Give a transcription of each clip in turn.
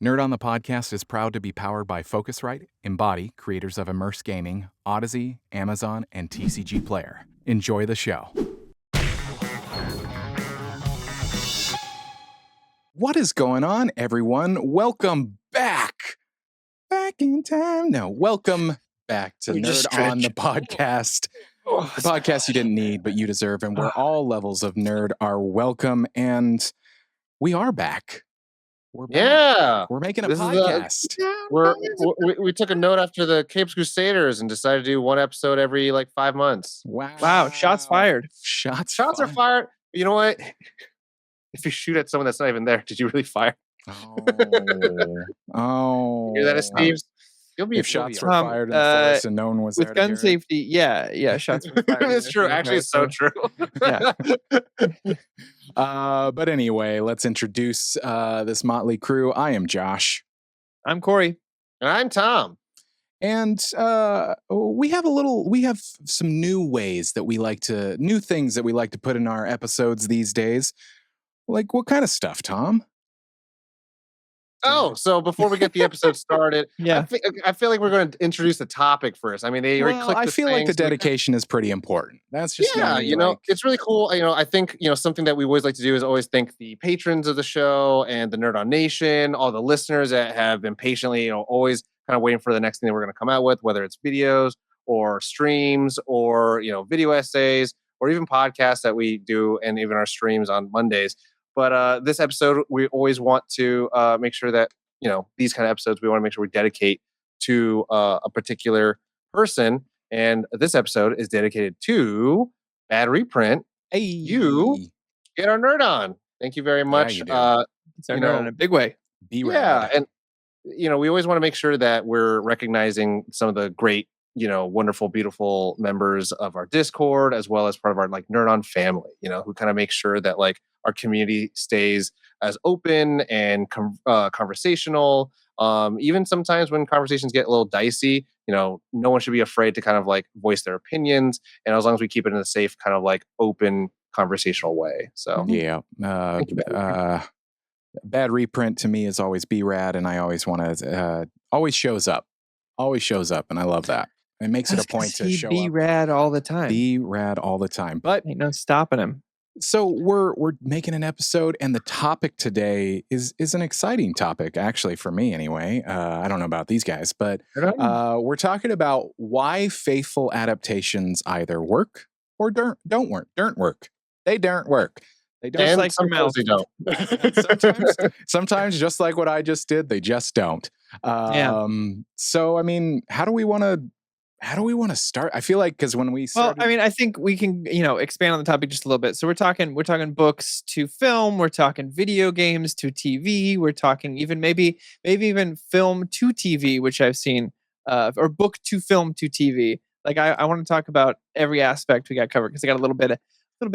Nerd on the Podcast is proud to be powered by Focusrite, Embody, creators of Immerse Gaming, Odyssey, Amazon, and TCG Player. Enjoy the show. What is going on, everyone? Welcome back. Back in time. No, welcome back to Nerd on the Podcast. The podcast you didn't need, but you deserve, and where all levels of nerd are welcome. And we are back. We're back. Yeah, we're making a podcast. We took a note after the Capes Crusaders and decided to do one episode every 5 months. Wow! Shots fired. Shots are fired. You know what? If you shoot at someone that's not even there, did you really fire? Oh, hear that, Steve? If shots were fired in the forest and no one was with there gun to safety, yeah, shots were fired. It's true. Actually, it's so true. Yeah. But anyway, let's introduce this motley crew. I am Josh. I'm Corey. And I'm Tom. And we have some new things that we like to put in our episodes these days. Like what kind of stuff, Tom? Oh, so before we get the episode started, yeah, I feel like we're going to introduce the topic first. I mean, I feel like the dedication is pretty important. That's just it's really cool. I think something that we always like to do is always thank the patrons of the show and the Nerd On Nation, all the listeners that have been patiently, always kind of waiting for the next thing that we're going to come out with, whether it's videos or streams or video essays or even podcasts that we do, and even our streams on Mondays. But this episode, we always want to make sure that, these kind of episodes, we want to make sure we dedicate to a particular person. And this episode is dedicated to Bad Reprint. Hey, you get our nerd on. Thank you very much. Yeah, it's our nerd in a big way. And, we always want to make sure that we're recognizing some of the great, wonderful, beautiful members of our Discord, as well as part of our Nerd On family, who kind of make sure that our community stays as open and conversational. Even sometimes when conversations get a little dicey, no one should be afraid to kind of voice their opinions. And as long as we keep it in a safe, kind of open conversational way. So yeah, Bad Reprint to me is always B-Rad, and I always want to always shows up, and I love that. It makes it a point to show B-Rad all the time. B-Rad all the time, but ain't no stopping him. So we're making an episode, and the topic today is an exciting topic, actually, for me anyway. I don't know about these guys, but we're talking about why faithful adaptations either work or don't work. They don't work. They don't. And sometimes they don't. sometimes, just like what I just did, they just don't. So, I mean, how do we want to start? I feel like because when we started... Well, I mean, I think we can, expand on the topic just a little bit. So we're talking books to film, we're talking video games to TV, we're talking even maybe even film to TV, which I've seen, or book to film to TV. I want to talk about every aspect we got covered because I got a little bit of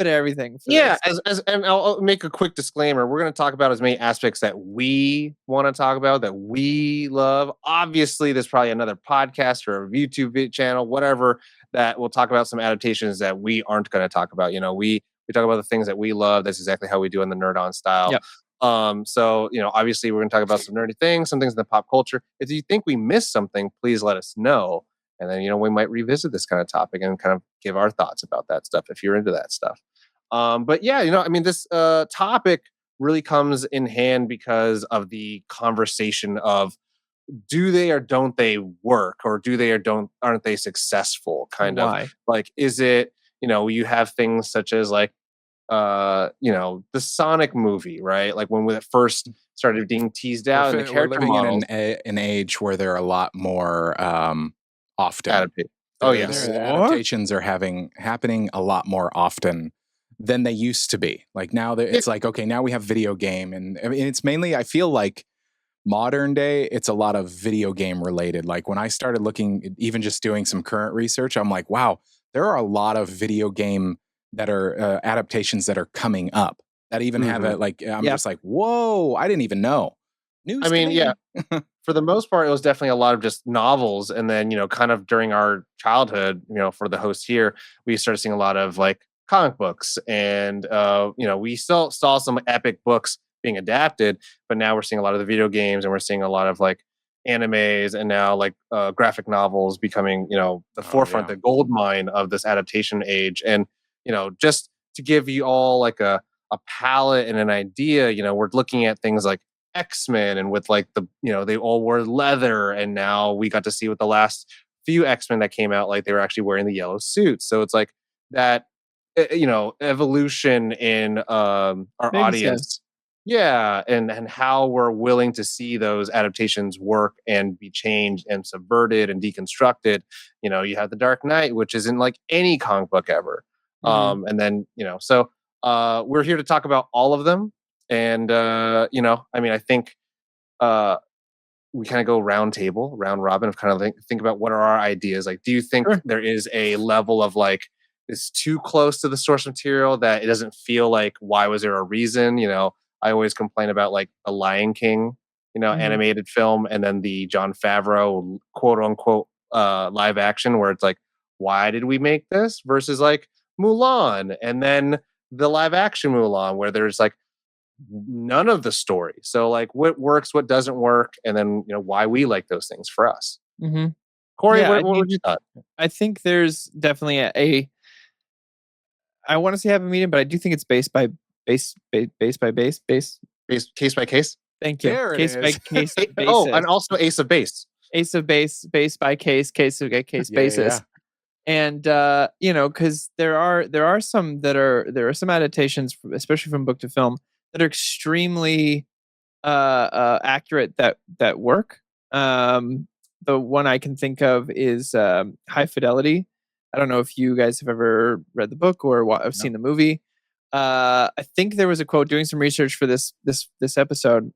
everything. And I'll make a quick disclaimer. We're going to talk about as many aspects that we want to talk about, that we love. Obviously, there's probably another podcast or a YouTube channel, whatever, that will talk about some adaptations that we aren't going to talk about. We talk about the things that we love. That's exactly how we do in the Nerd On style. Yep. So, obviously, we're going to talk about some nerdy things, some things in the pop culture. If you think we missed something, please let us know. And then, we might revisit this kind of topic and kind of give our thoughts about that stuff if you're into that stuff. But yeah, this topic really comes in hand because of the conversation of do they or don't they work, or do they or aren't they successful? Kind Why? of is it, you have things such as the Sonic movie, right? When it first started being teased out, and the character models, in an age where there are a lot more often. Adaptations are happening a lot more often than they used to be. Now it's okay, now we have video game, and it's mainly, I feel like modern day, it's a lot of video game related. When I started looking, even just doing some current research, I'm like, wow, there are a lot of video game that are adaptations that are coming up that even have just like, whoa, I didn't even know. For the most part, it was definitely a lot of just novels. And then, kind of during our childhood, for the host here, we started seeing a lot of comic books. And, we still saw some epic books being adapted. But now we're seeing a lot of the video games, and we're seeing a lot of like animes, and now like graphic novels becoming, the forefront, the gold mine of this adaptation age. And just to give you all like a palette and an idea, we're looking at things like X-Men, and with like they all wore leather, and now we got to see with the last few X-Men that came out, like they were actually wearing the yellow suits. So it's like that, evolution in our Maybe sense. audience. Yeah, and how we're willing to see those adaptations work and be changed and subverted and deconstructed. You have the Dark Knight, which isn't like any comic book ever. And then, so we're here to talk about all of them. And I think we kind of go round robin of kind of think about what are our ideas. Like, do you think there is a level of like, it's too close to the source material that it doesn't feel like, why was there a reason? I always complain about like the Lion King, animated film, and then the John Favreau quote unquote live action, where it's like, why did we make this versus like Mulan, and then the live action Mulan, where there's like none of the story. So like, what works, what doesn't work, and then why we like those things for us. Corey, Yeah, what would you thought? I think there's definitely I want to say happy medium, but I do think it's based by base. Case by case. Thank you. There it Case by is. case basis. Oh, and also Ace of Base. Ace of Base, base by case basis. Yeah. And because there are some adaptations, especially from book to film, that are extremely accurate that work. The one I can think of is High Fidelity. I don't know if you guys have ever read the book or have seen the movie. I think there was a quote, doing some research for this episode.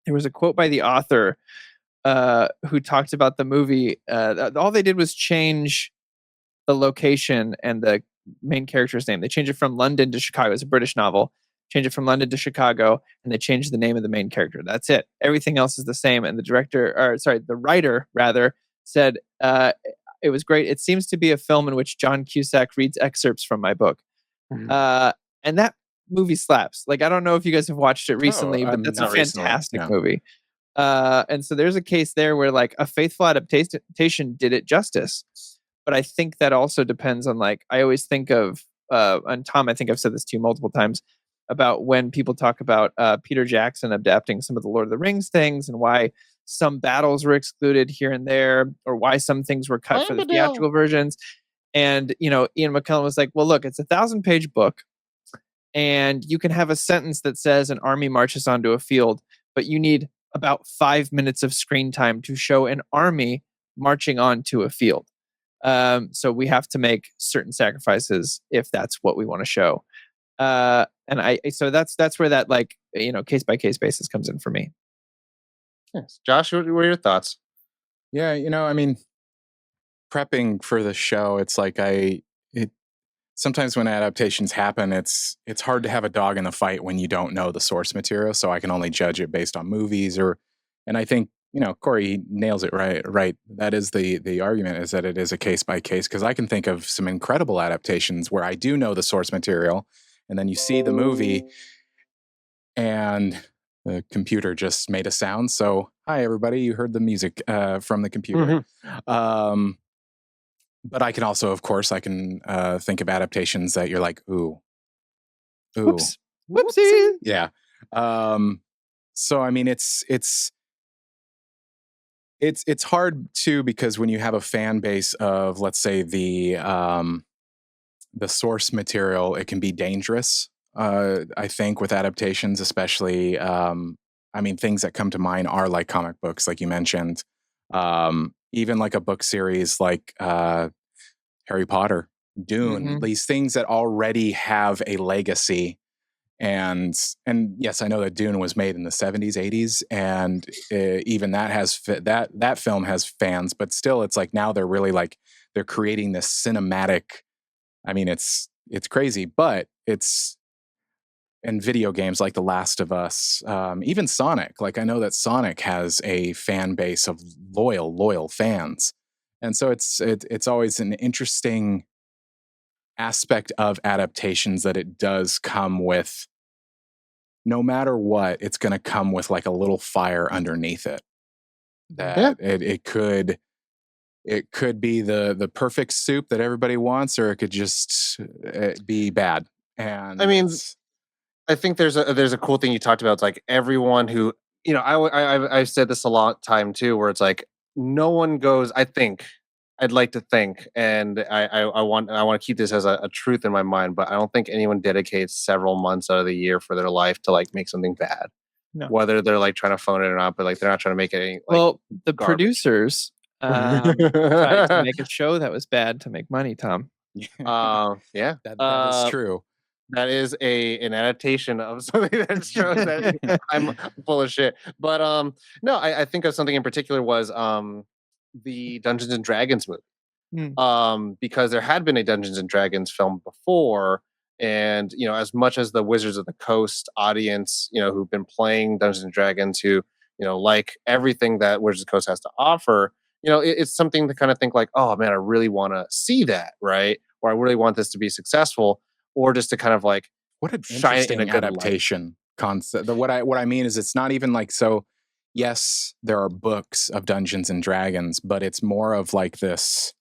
There was a quote by the author who talked about the movie. All they did was change the location and the main character's name. They changed it from London to Chicago. It's a British novel. Change it from London to Chicago, and they changed the name of the main character. That's it. Everything else is the same. And the writer rather said, it was great. It seems to be a film in which John Cusack reads excerpts from my book. And that movie slaps. Like, I don't know if you guys have watched it recently, but that's a fantastic movie. And so there's a case there where like a faithful adaptation did it justice. But I think that also depends on, like, I always think of, and Tom, I think I've said this to you multiple times, about when people talk about Peter Jackson adapting some of the Lord of the Rings things, and why some battles were excluded here and there, or why some things were cut for the theatrical versions. And, Ian McKellen was like, well, look, it's a 1,000-page book, and you can have a sentence that says an army marches onto a field, but you need about 5 minutes of screen time to show an army marching onto a field. So we have to make certain sacrifices if that's what we want to show. So that's where that, like, case by case basis comes in for me. Yes. Josh, what were your thoughts? Yeah, I mean, prepping for the show, it's like sometimes when adaptations happen, it's hard to have a dog in the fight when you don't know the source material. So I can only judge it based on movies, and I think, Corey nails it right. That is the argument, is that it is a case by case, because I can think of some incredible adaptations where I do know the source material, and then you see the movie and the computer just made a sound. So, hi everybody, you heard the music from the computer. But I can also, of course, think of adaptations that you're like, ooh, whoopsie. Yeah. So I mean, it's hard too, because when you have a fan base of, let's say, the source material, it can be dangerous. I think with adaptations, especially, I mean, things that come to mind are like comic books, like you mentioned, even like a book series like Harry Potter, Dune, these things that already have a legacy. And yes, I know that Dune was made in the 70s, 80s, and even that has that film has fans, but still, it's like now they're really like, they're creating this cinematic. I mean, it's crazy, but it's in video games like The Last of Us, even Sonic. Like, I know that Sonic has a fan base of loyal fans, and so it's always an interesting aspect of adaptations that it does come with no matter what, it's going to come with like a little fire underneath it. That it could be the perfect soup that everybody wants, or it could just be bad. And I mean, I think there's a cool thing you talked about. It's like everyone who, I've said this a lot time too, where it's like no one goes. I'd like to think, and I want to keep this as a truth in my mind, but I don't think anyone dedicates several months out of the year for their life to like make something bad. No. Whether they're like trying to phone it or not, but like they're not trying to make it any. Well, the garbage. Producers tried to make a show that was bad to make money, Tom. Yeah, that is true. That is an adaptation of something that shows that I'm full of shit. But no, I think of something in particular was the Dungeons and Dragons movie. Because there had been a Dungeons and Dragons film before, and as much as the Wizards of the Coast audience, who've been playing Dungeons and Dragons, who like everything that Wizards of the Coast has to offer, it's something to kind of think like, oh man, I really want to see that, right? Or I really want this to be successful, or just to kind of like what an interesting adaptation concept. What I mean is, it's not even like, so yes, there are books of Dungeons and Dragons, but it's more of like this,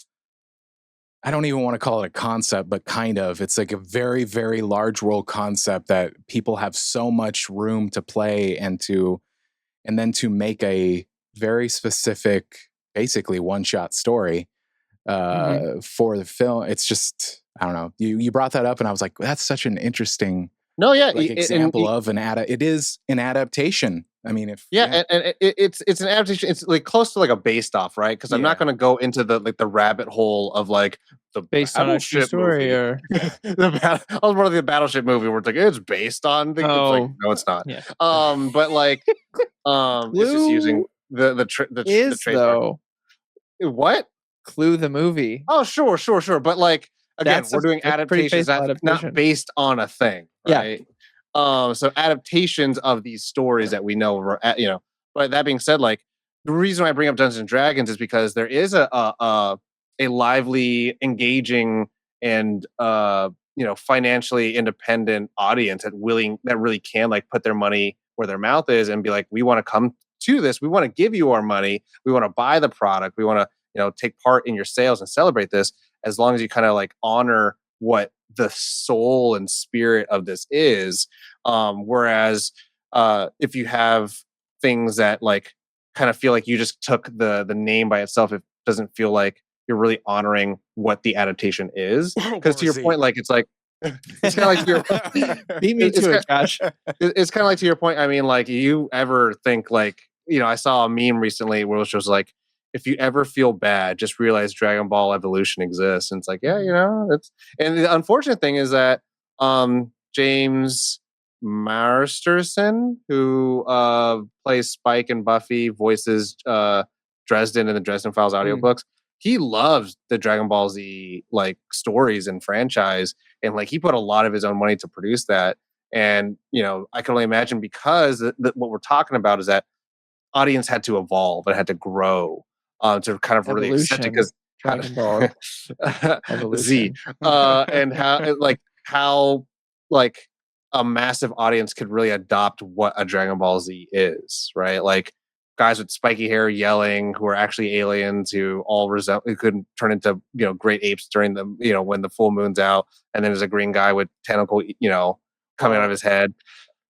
I don't even want to call it a concept, but kind of, it's like a very, very large world concept that people have so much room to play and then to make a very specific, basically one-shot story for the film. It's just, I don't know. You brought that up, and I was like, that's such an interesting example of it is an adaptation. I mean, and it's an adaptation. It's like close to like a based off, right? Because I'm not going to go into the rabbit hole of like the based on a true story movie. Or I was one of the Battleship movie where it's like it's based on. It's like, no, it's not. Yeah. But like, it's just using the trademark. What? Clue the movie? Oh, sure. But like again, we're doing adaptations that's not based on a thing, right? Yeah. So adaptations of these stories that we know, But that being said, like the reason why I bring up Dungeons and Dragons is because there is a lively, engaging, and financially independent audience that really can like put their money where their mouth is and be like, we want to come to this, we want to give you our money, we want to buy the product, we want to take part in your sales and celebrate this, as long as you kind of like honor what the soul and spirit of this is. Whereas if you have things that like kind of feel like you just took the name by itself, it doesn't feel like you're really honoring what the adaptation is. Because to your point, like it's like it's kind of like beat me to it, Josh. It's kind of like to your point. I mean, like you ever think like I saw a meme recently where it was like, if you ever feel bad, just realize Dragon Ball Evolution exists. And it's like, yeah, it's, and the unfortunate thing is that James Masterson, who plays Spike and Buffy, voices Dresden in the Dresden Files audiobooks, he loves the Dragon Ball Z like stories and franchise. And like he put a lot of his own money to produce that. And, I can only imagine, because what we're talking about is that audience had to evolve, it had to grow. To kind of really accept it, because Dragon Ball Z and how a massive audience could really adopt what a Dragon Ball Z is, right? Like guys with spiky hair yelling who are actually aliens who could turn into great apes during the when the full moon's out, and then there's a green guy with tentacle coming out of his head.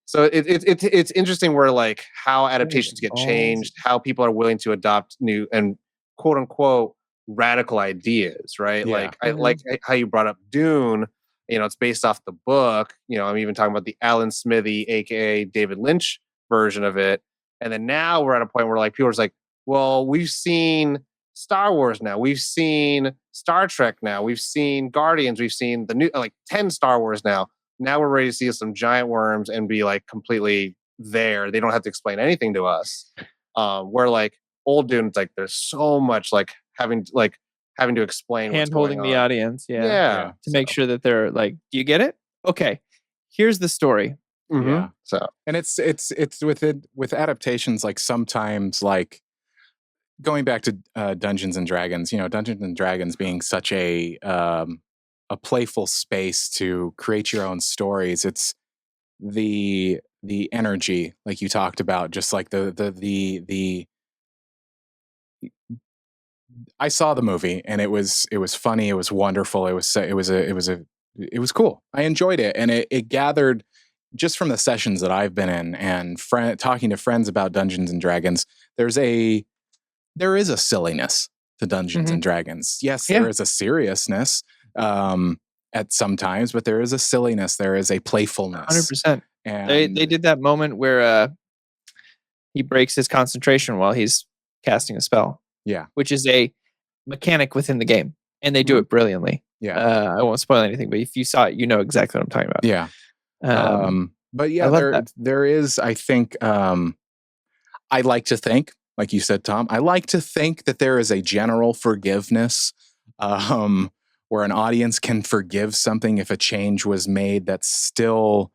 So it's interesting where like how adaptations get changed, how people are willing to adopt new and quote unquote radical ideas, right? Yeah. Like I like how you brought up Dune. It's based off the book. I'm even talking about the Alan Smithy, aka David Lynch version of it. And then now we're at a point where like people are like, well, we've seen Star Wars now, we've seen Star Trek now, we've seen Guardians, we've seen the new 10 Star Wars now. Now we're ready to see some giant worms and be like completely there. They don't have to explain anything to us. Where like old Dune, it's like there's so much like having to explain, hand holding the audience, to make sure that they're like, do you get it? Okay, here's the story. Mm-hmm. Yeah. So and it's with adaptations, like sometimes like going back to Dungeons and Dragons, Dungeons and Dragons being such a playful space to create your own stories. It's the the energy, like you talked about, just like the I saw the movie and it was funny, it was wonderful, it was cool. I enjoyed it, and it gathered just from the sessions that I've been in and talking to friends about Dungeons and Dragons. There is a silliness to Dungeons and Dragons. Yes, there is a seriousness at some times, but there is a silliness. There is a playfulness. 100%. And they did that moment where he breaks his concentration while he's casting a spell. Yeah, which is a mechanic within the game, and they do it brilliantly. Yeah, I won't spoil anything, but if you saw it, you know exactly what I'm talking about. Yeah, but yeah, there is. I think I like to think, like you said, Tom. I like to think that there is a general forgiveness, where an audience can forgive something if a change was made that still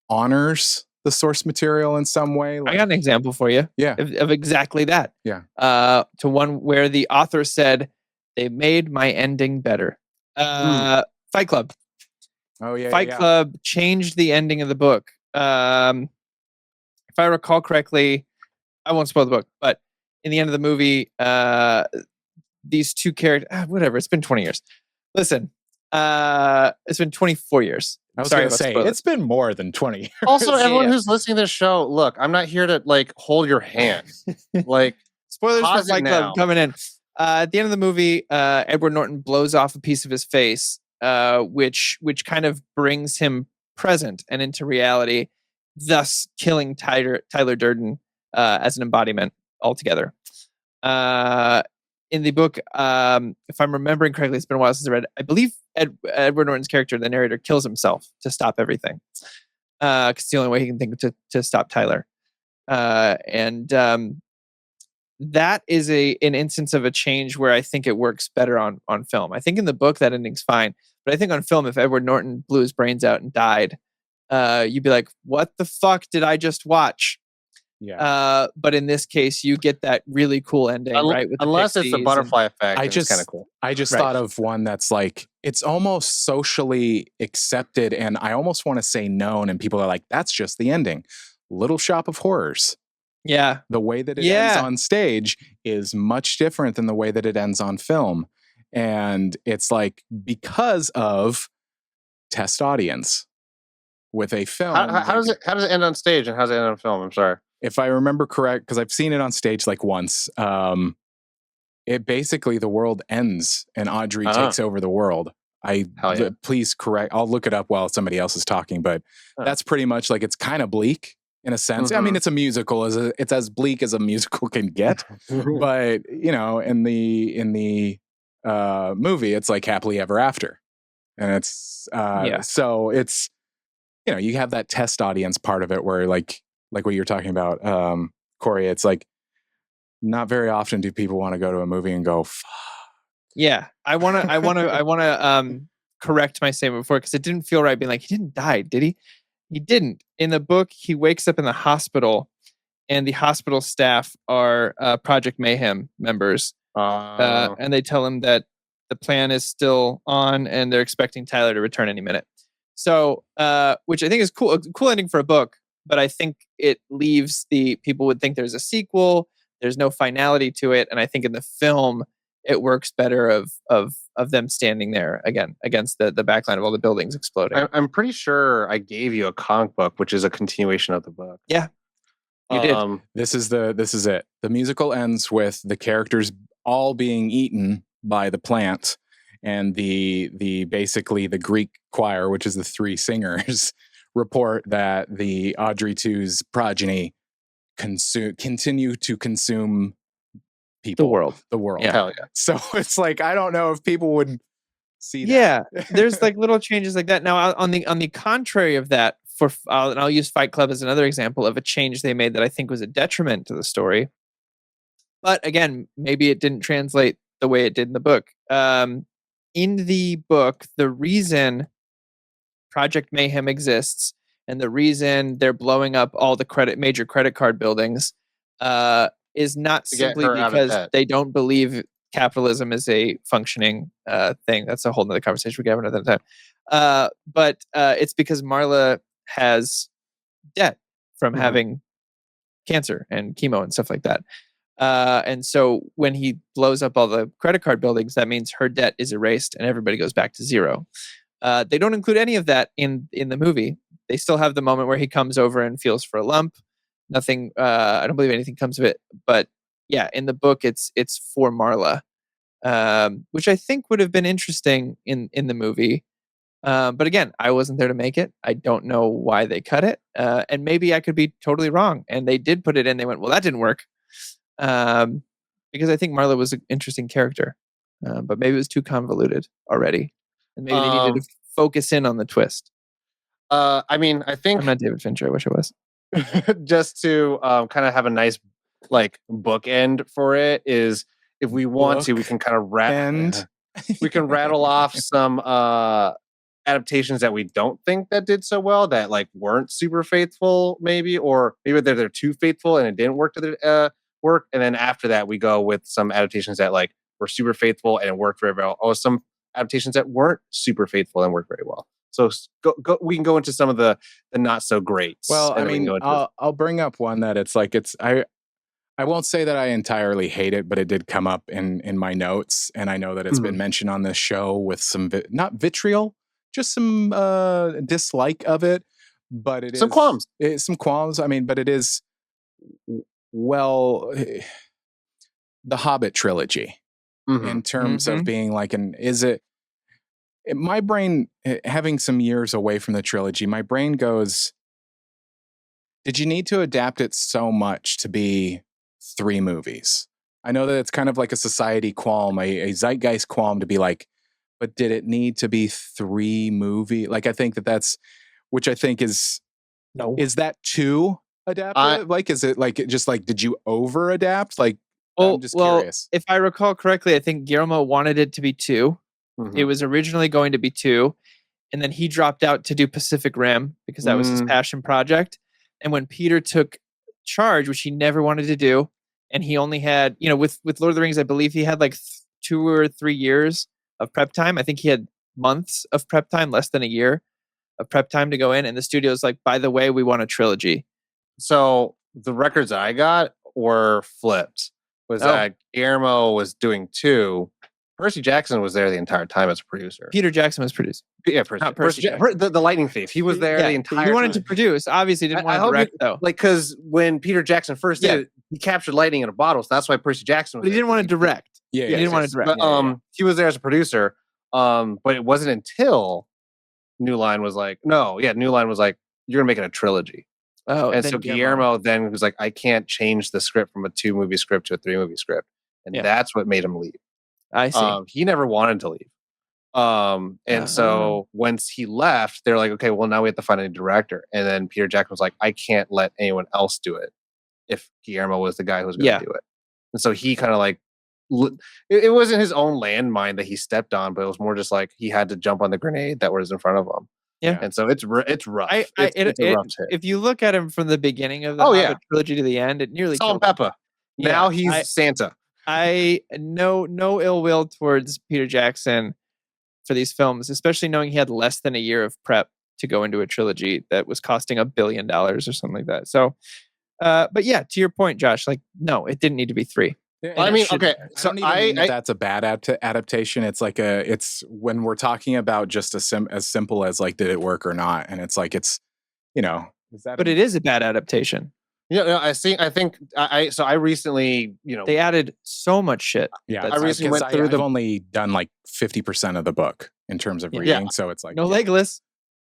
honors the source material in some way. I got an example for you. Yeah. Of exactly that. Yeah. To one where the author said, "They made my ending better." Fight Club. Oh yeah. Fight Club changed the ending of the book. If I recall correctly, I won't spoil the book, but in the end of the movie, these two characters, whatever, it's been 20 years. Listen, it's been 24 years. I was going to say, it's been more than 20 years. Also, everyone who's listening to this show, look, I'm not here to like hold your hand. Like, spoilers for Fight Club coming in. At the end of the movie, Edward Norton blows off a piece of his face, which kind of brings him present and into reality, thus killing Tyler Durden as an embodiment altogether. In the book, if I'm remembering correctly, it's been a while since I read it, I believe Edward Norton's character, the narrator, kills himself to stop everything. Because it's the only way he can think to stop Tyler. That is an instance of a change where I think it works better on film. I think in the book that ending's fine, but I think on film, if Edward Norton blew his brains out and died, you'd be like, what the fuck did I just watch? Yeah. But in this case, you get that really cool ending, right? With unless it's the butterfly effect. It's kind of cool. I just thought of one that's like, it's almost socially accepted, and I almost want to say known, and people are like, that's just the ending. Little Shop of Horrors. Yeah. The way that it ends on stage is much different than the way that it ends on film. And it's like, because of test audience with a film. How does it end on stage and how does it end on film? I'm sorry. If I remember correct, because I've seen it on stage like once, it basically, the world ends and Audrey takes over the world. Please correct. I'll look it up while somebody else is talking, but that's pretty much like, it's kind of bleak in a sense. I mean, it's a musical. It's as bleak as a musical can get. But, you know, in the movie, it's like happily ever after. And it's, so it's, you know, you have that test audience part of it where like what you're talking about, Corey, it's like, not very often do people want to go to a movie and go, fuck. Yeah. I want to correct my statement before, because it didn't feel right being like, he didn't die, did he? He didn't. In the book, he wakes up in the hospital, and the hospital staff are Project Mayhem members. And they tell him that the plan is still on and they're expecting Tyler to return any minute. So, which I think is cool. A cool ending for a book, but I think it leaves people would think there's a sequel. There's no finality to it. And I think in the film, it works better of them standing there again against the backline of all the buildings exploding. I'm pretty sure I gave you a comic book, which is a continuation of the book. Yeah, you did. This is it. The musical ends with the characters all being eaten by the plant, and the basically the Greek choir, which is the three singers, report that the Audrey 2's progeny continue to consume people. The world. Yeah. Hell yeah. So it's like, I don't know if people would see that. Yeah, there's like little changes like that. Now, on the contrary of that, and I'll use Fight Club as another example of a change they made that I think was a detriment to the story. But again, maybe it didn't translate the way it did in the book. In the book, the reason Project Mayhem exists and the reason they're blowing up all the major credit card buildings is not simply because they don't believe capitalism is a functioning thing. That's a whole nother conversation we can have another time. But it's because Marla has debt from having cancer and chemo and stuff like that. And so when he blows up all the credit card buildings, that means her debt is erased and everybody goes back to zero. They don't include any of that in the movie. They still have the moment where he comes over and feels for a lump. Nothing. I don't believe anything comes of it. But yeah, in the book, it's for Marla, which I think would have been interesting in the movie. But again, I wasn't there to make it. I don't know why they cut it, and maybe I could be totally wrong. And they did put it in. They went, well, that didn't work, because I think Marla was an interesting character, but maybe it was too convoluted already, and maybe they needed to focus in on the twist. I mean, I think I'm not David Fincher. I wish I was. just to kind of have a nice like bookend for it is if we want to, we can kind of we can rattle off some adaptations that we don't think that did so well, that like weren't super faithful, maybe, or maybe they're too faithful and it didn't work to the work. And then after that, we go with some adaptations that like were super faithful and worked very well, or some adaptations that weren't super faithful and worked very well. So we can go into some of the not so great. Well, I mean, I'll bring up one that it's like I won't say that I entirely hate it, but it did come up in my notes, and I know that it's been mentioned on this show with some not vitriol, just some dislike of it, but it some is qualms. Some qualms. I mean, but it is the Hobbit trilogy in terms of being like my brain, having some years away from the trilogy, my brain goes, did you need to adapt it so much to be 3 movies? I know that it's kind of like a society qualm, a zeitgeist qualm to be like, but did it need to be 3 movie? Like, I think that's, which I think is, no. Is that too adaptive? Like, is it like, just like, did you over adapt? Like, I'm just curious. If I recall correctly, I think Guillermo wanted it to be 2. It was originally going to be 2, and then he dropped out to do Pacific Rim because that was his passion project. And when Peter took charge, which he never wanted to do, and he only had, with Lord of the Rings, I believe he had like 2 or 3 years of prep time. I think he had months of prep time, less than a year of prep time to go in. And the studio's like, by the way, we want a trilogy. So the records I got were flipped. That Guillermo was doing 2. Percy Jackson was there the entire time as a producer. Peter Jackson was produced. Yeah, Percy the Lightning Thief. He was there the entire time. He wanted to produce. Obviously, didn't want to direct, though. Like, because when Peter Jackson first did it, he captured lightning in a bottle, so that's why Percy Jackson was But he didn't want to direct. Yeah, he didn't want to direct. But, he was there as a producer, but it wasn't until New Line was like, you're going to make it a trilogy. Oh, and so Guillermo then was like, I can't change the script from a 2-movie script to a 3-movie script. And that's what made him leave. I see. He never wanted to leave. And so once he left, they're like, okay, well, now we have to find a new director. And then Peter Jackson was like, I can't let anyone else do it if Guillermo was the guy who was going to do it. And so he kind of like, it wasn't his own landmine that he stepped on, but it was more just like he had to jump on the grenade that was in front of him. Yeah. And so it's rough. It's a rough hit. If you look at him from the beginning of the Hobbit trilogy to the end, it nearly Salt and pepper. Now he's Santa. I no ill will towards Peter Jackson for these films, especially knowing he had less than a year of prep to go into a trilogy that was costing $1 billion or something like that. So, but yeah, to your point, Josh, like, no, it didn't need to be 3. Yeah, I mean, okay, so I mean that's a bad adaptation. It's like it's when we're talking about just as simple as like, did it work or not? And it's like, it's, but it is a bad adaptation. I recently, they added so much shit. Yeah, I recently went through. I've only done like 50% of the book in terms of reading, so it's like no Legolas.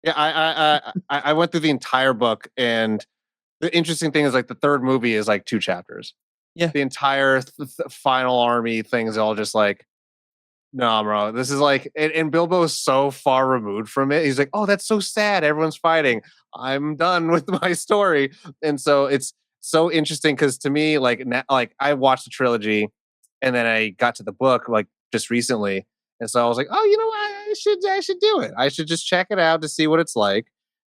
Yeah, I went through the entire book, and the interesting thing is like the 3rd movie is like 2 chapters. Yeah, the entire final army thing is all just like, no, bro, this is like, and Bilbo's so far removed from it. He's like, oh, that's so sad. Everyone's fighting. I'm done with my story. And so it's so interesting because to me, like I watched the trilogy and then I got to the book like just recently. And so I was like, oh, I should do it. I should just check it out to see what it's like.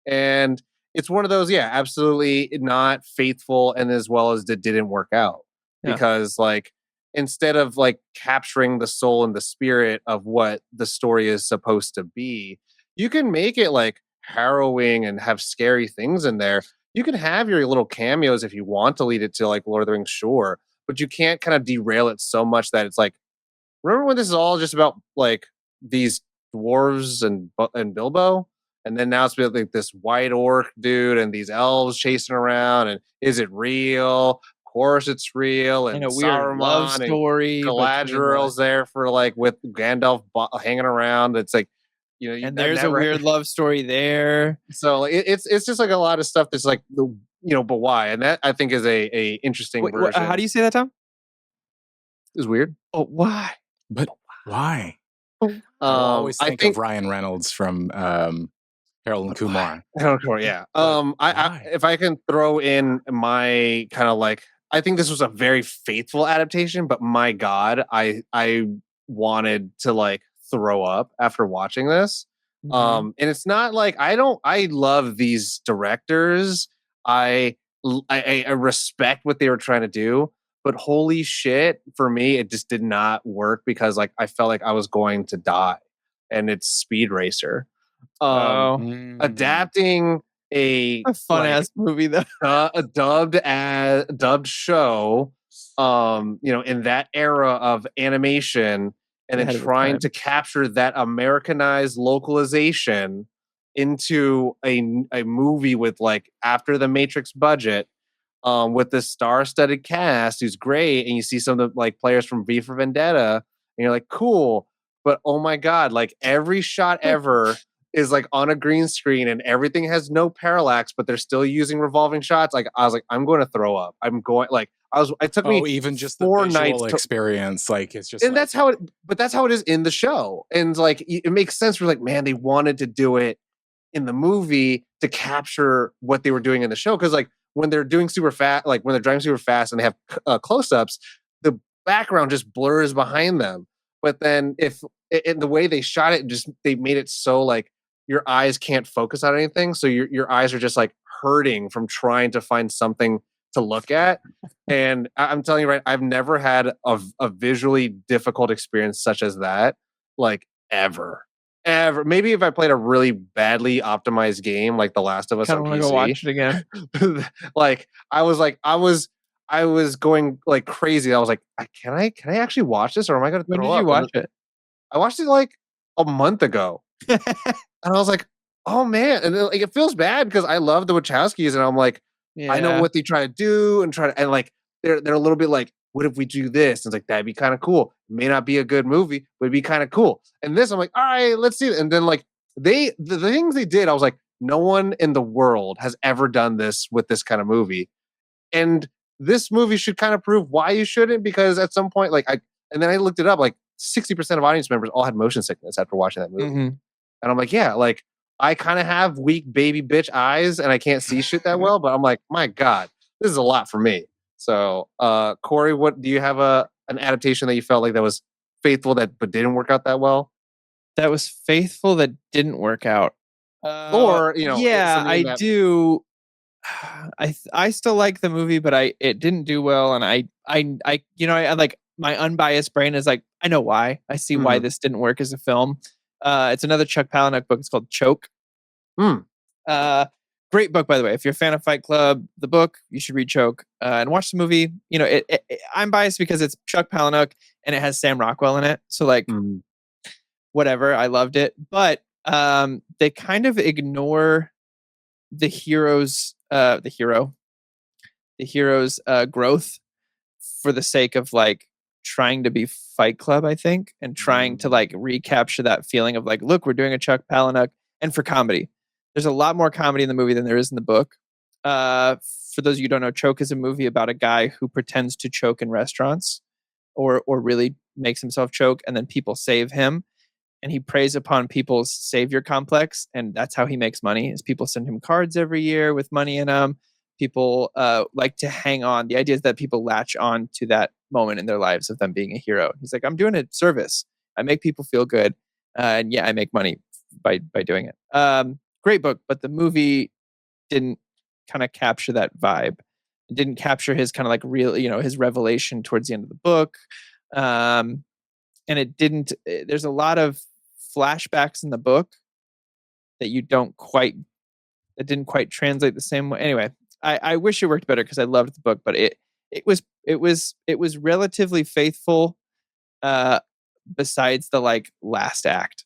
And it's one of those, absolutely not faithful and as well as it didn't work out because like, instead of like capturing the soul and the spirit of what the story is supposed to be, you can make it like harrowing and have scary things in there. You can have your little cameos if you want to lead it to like Lord of the Rings, sure, but you can't kind of derail it so much that it's like, remember when this is all just about like these dwarves and Bilbo, and then now it's about like this white orc dude and these elves chasing around, and is it real? Of course, it's real. And a weird love Saruman and story between Galadriel's there for like with Gandalf hanging around. It's like, and I've there's a never weird love story there. so like, it's just like a lot of stuff that's like but why? And that I think is a interesting Wait, version. how do you say that, Tom? It's weird. Oh, why? But why? I always think of Ryan Reynolds from Harold and Kumar. Harold and Kumar, yeah. I if I can throw in my kind of like, I think this was a very faithful adaptation, but my God, I wanted to like throw up after watching this. And it's not like I love these directors. I respect what they were trying to do, but holy shit, for me, it just did not work because like I felt like I was going to die. And it's Speed Racer. Adapting a fun ass movie though. A dubbed show, in that era of animation, and then trying to capture that Americanized localization into a movie with like after the Matrix budget, with this star-studded cast who's great, and you see some of the like players from V for Vendetta, and you're like, cool, but oh my God, like every shot ever is like on a green screen and everything has no parallax, but they're still using revolving shots. Like I was like, I'm going to throw up. I'm going like it took me even just 4 the visual nights experience. Like it's just, and that's how it is in the show. And like, it makes sense. We're like, man, they wanted to do it in the movie to capture what they were doing in the show. Cause like when they're doing super fast, like when they're driving super fast and they have close-ups, the background just blurs behind them. But then if in the way they shot it, just they made it so like your eyes can't focus on anything, so your eyes are just like hurting from trying to find something to look at. And I'm telling you, right, I've never had a visually difficult experience such as that, like ever. Maybe if I played a really badly optimized game like The Last of Us on PC, go watch it again. like I was going like crazy. I was like, can I actually watch this, or am I going to throw up? When did you watch it? I watched it like a month ago. And I was like, oh man. And then, like, it feels bad because I love the Wachowskis, and I'm like, I know what they try to do and like they're a little bit like, what if we do this? And it's like, that'd be kind of cool. It may not be a good movie, but it'd be kind of cool. And this, I'm like, all right, let's see it. And then like the things they did, I was like, no one in the world has ever done this with this kind of movie. And this movie should kind of prove why you shouldn't, because at some point, and then I looked it up, like 60% of audience members all had motion sickness after watching that movie. And I'm like, yeah, like I kind of have weak baby bitch eyes and I can't see shit that well, but I'm like, my God, this is a lot for me. So, Corey, what do you have an adaptation that you felt like that was faithful but didn't work out that well? That was faithful that didn't work out. Or, yeah, I do. I still like the movie, but it didn't do well, and I like my unbiased brain is like, I know why. I see why this didn't work as a film. It's another Chuck Palahniuk book. It's called Choke. Great book, by the way. If you're a fan of Fight Club, the book, you should read Choke and watch the movie. I'm biased because it's Chuck Palahniuk and it has Sam Rockwell in it. So like, whatever. I loved it, but they kind of ignore the hero's growth for the sake of like trying to be Fight Club, I think, and trying to like recapture that feeling of like, look, we're doing a Chuck Palahniuk. And for comedy, there's a lot more comedy in the movie than there is in the book. For those of you who don't know, Choke is a movie about a guy who pretends to choke in restaurants or really makes himself choke, and then people save him. And he preys upon people's savior complex, and that's how he makes money. Is people send him cards every year with money in them. People like to hang on. The idea is that people latch on to that moment in their lives of them being a hero. He's like, I'm doing a service. I make people feel good, and yeah, I make money by doing it. Great book, but the movie didn't kind of capture that vibe. It didn't capture his kind of like real, his revelation towards the end of the book. And it didn't. There's a lot of flashbacks in the book that didn't quite translate the same way. Anyway, I wish it worked better because I loved the book, but it was relatively faithful. Besides the like last act,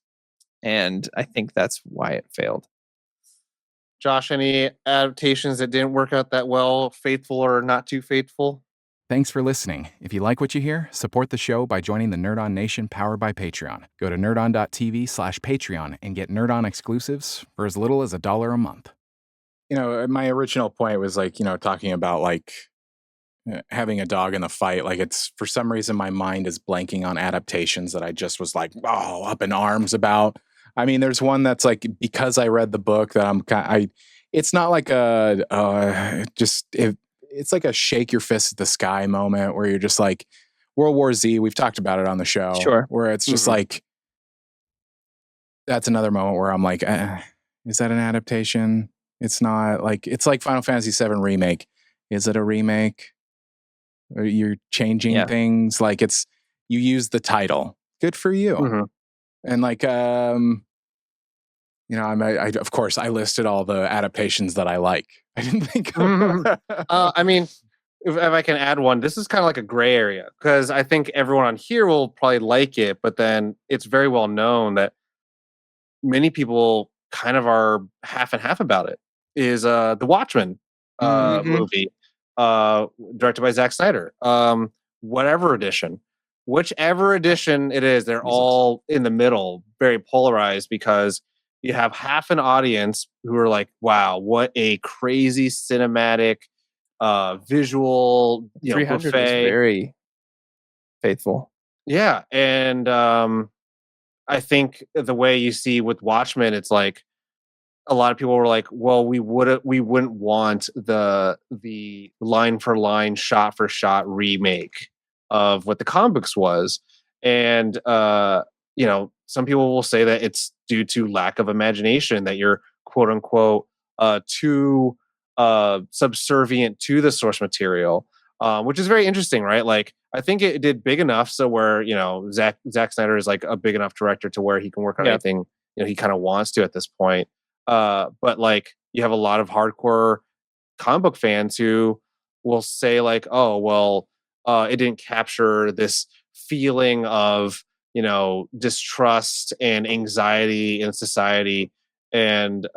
and I think that's why it failed. Josh, any adaptations that didn't work out that well, faithful or not too faithful? Thanks for listening. If you like what you hear, support the show by joining the Nerd On Nation powered by Patreon. Go to nerdon.tv/Patreon and get Nerd On exclusives for as little as $1 a month. My original point was like, talking about like having a dog in the fight. Like it's for some reason my mind is blanking on adaptations that I just was like, up in arms about. I mean, there's one that's like, because I read the book that it's not like it's like a shake your fist at the sky moment where you're just like World War Z. We've talked about it on the show. Sure. Where it's just like, that's another moment where I'm like, is that an adaptation? It's not. Like, it's like Final Fantasy VII Remake. Is it a remake? Or you're changing things? Like you use the title. Good for you. Mm-hmm. And like, I of course I listed all the adaptations that I like. I didn't think of I mean, if I can add one, this is kind of like a gray area because I think everyone on here will probably like it, but then it's very well known that many people kind of are half and half about it. Is the Watchmen movie directed by Zack Snyder? Whichever edition it is, they're all in the middle, very polarized because you have half an audience who are like, wow, what a crazy cinematic visual 300 buffet. is very faithful. Yeah. And I think the way you see with Watchmen, it's like a lot of people were like, well, we wouldn't want the line for line, shot for shot remake of what the comic books was. And some people will say that it's due to lack of imagination, that you're quote unquote too subservient to the source material, which is very interesting, right? Like, I think it did big enough so where Zack Snyder is like a big enough director to where he can work on anything he kind of wants to at this point. But like, you have a lot of hardcore comic book fans who will say like, oh well, it didn't capture this feeling of distrust and anxiety in society. And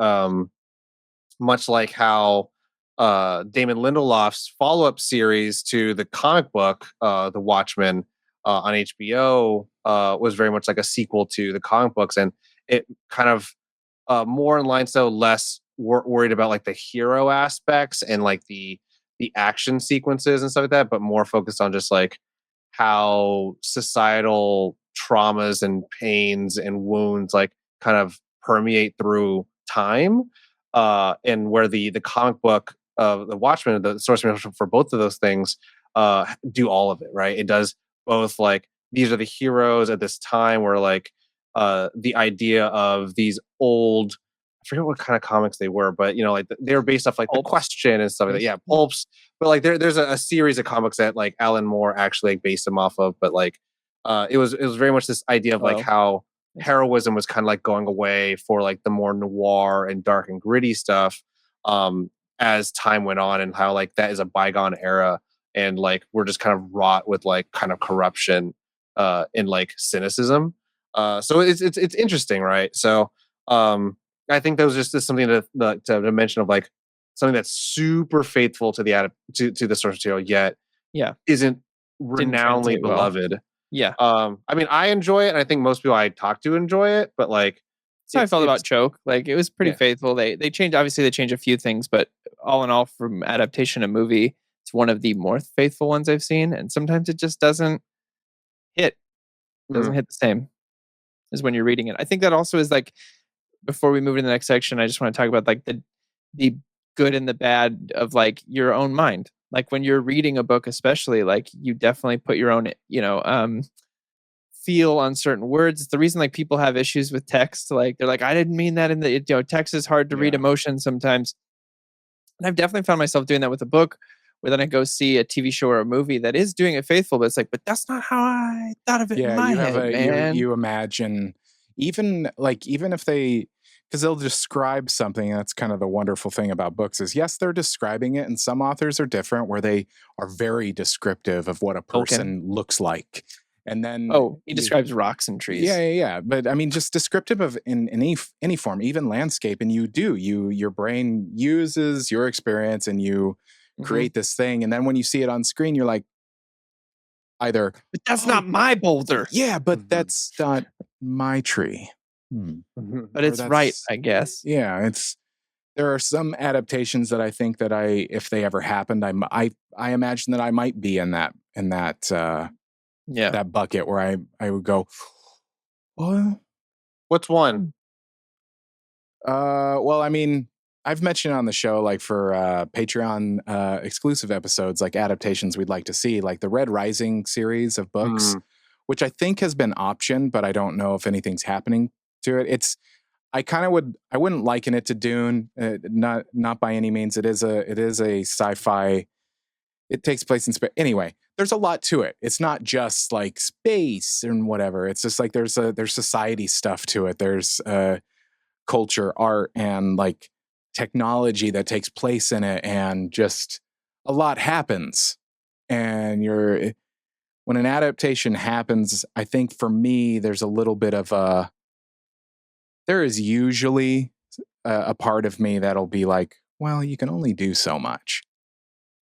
much like how Damon Lindelof's follow-up series to the comic book, The Watchmen, on HBO, was very much like a sequel to the comic books, and it kind of more in line, so less worried about like the hero aspects and like the action sequences and stuff like that, but more focused on just like how societal traumas and pains and wounds like kind of permeate through time, and where the comic book of the Watchmen, the source material for both of those things, do all of it, right? It does both, like, these are the heroes at this time where like the idea of these old, I forget what kind of comics they were, but like they were based off like The Question and stuff like that. Yeah, pulps. But like there's a series of comics that like Alan Moore actually like based them off of. But like it was very much this idea of like how heroism was kind of like going away for like the more noir and dark and gritty stuff as time went on, and how like that is a bygone era, and like we're just kind of wrought with like kind of corruption and like cynicism. So it's interesting, right? So I think that was just something to mention of like something that's super faithful to the to the source material, yet isn't renownedly beloved. Yeah. I mean, I enjoy it, and I think most people I talk to enjoy it, but like, that's how I felt about Choke. Like, it was pretty faithful. They changed, obviously they changed a few things, but all in all, from adaptation to movie, it's one of the more faithful ones I've seen. And sometimes it just doesn't hit. Doesn't hit the same as when you're reading it. I think that also is like, before we move into the next section, I just want to talk about like the good and the bad of like your own mind. Like when you're reading a book, especially, like you definitely put your own, feel on certain words. It's the reason like people have issues with text. Like they're like, I didn't mean that in the, text is hard to read emotion sometimes. And I've definitely found myself doing that with a book where then I go see a TV show or a movie that is doing it faithful, but it's like, but that's not how I thought of it in my head, man. You imagine even if they, because they'll describe something, and that's kind of the wonderful thing about books is, yes, they're describing it, and some authors are different where they are very descriptive of what a person looks like. And then he describes rocks and trees. Yeah. But I mean, just descriptive of in any form, even landscape. And your brain uses your experience and you create this thing. And then when you see it on screen, you're like, either, but that's not my boulder. Yeah, but that's not my tree. But it's right, I guess. Yeah, there are some adaptations that I think that if they ever happened, I imagine that I might be in that that bucket where I would go, what? What's one? Well, I mean, I've mentioned on the show, like for Patreon exclusive episodes, like adaptations we'd like to see, like the Red Rising series of books, which I think has been optioned, but I don't know if anything's happening to it. I wouldn't liken it to Dune, not by any means. It is a sci-fi. It takes place in space. Anyway, there's a lot to it. It's not just like space and whatever. It's just like there's society stuff to it. There's culture, art, and like technology that takes place in it, and just a lot happens. And when an adaptation happens, I think for me, there's a little bit of there is usually a part of me that'll be like, well, you can only do so much.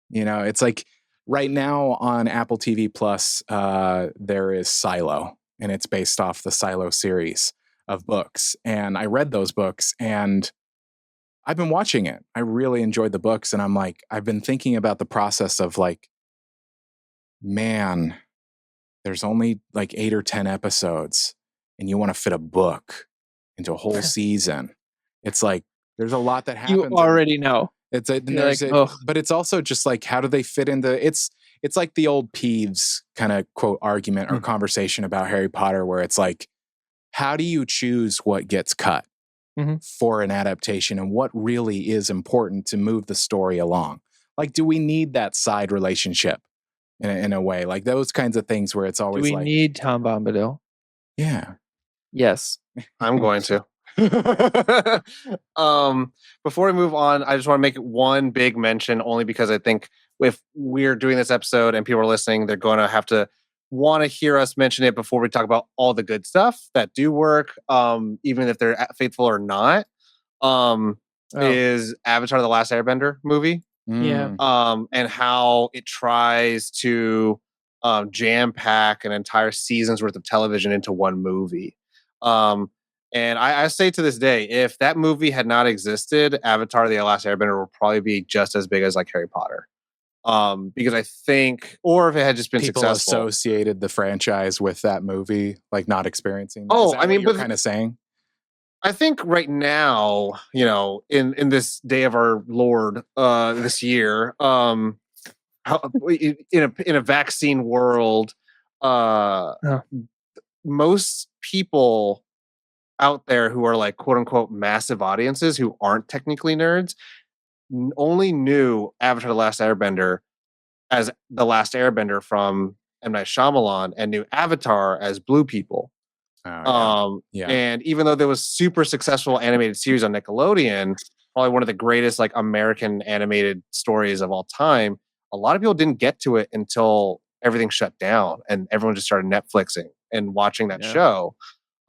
It's like right now on Apple TV Plus, there is Silo, and it's based off the Silo series of books. And I read those books, and I've been watching it. I really enjoyed the books, and I'm like, I've been thinking about the process of like, man, there's only like 8 or 10 episodes, and you want to fit a book into a whole season. It's like there's a lot that happens. You already know. But it's also just like, how do they fit into it's like the old Peeves kind of quote argument or conversation about Harry Potter, where it's like, how do you choose what gets cut for an adaptation, and what really is important to move the story along? Like, do we need that side relationship in a way? Like those kinds of things where it's always do we need Tom Bombadil? Yeah. Yes. I'm going to. Before we move on, I just want to make one big mention, only because I think if we're doing this episode and people are listening, they're going to have to want to hear us mention it before we talk about all the good stuff that do work, even if they're faithful or not. Is Avatar: The Last Airbender movie. Yeah. And how it tries to jam pack an entire season's worth of television into one movie. And I say to this day, if that movie had not existed, Avatar: The Last Airbender would probably be just as big as like Harry Potter. Because I think, or if it had just been people successful, associated the franchise with that movie, like not experiencing. I mean, you're kind of saying. I think right now, in this day of our Lord, this year, in a vaccine world, most people out there who are like quote unquote massive audiences who aren't technically nerds only knew Avatar: The Last Airbender as The Last Airbender from M. Night Shyamalan, and knew Avatar as Blue People. And even though there was super successful animated series on Nickelodeon, probably one of the greatest like American animated stories of all time, a lot of people didn't get to it until everything shut down and everyone just started Netflixing and watching that show.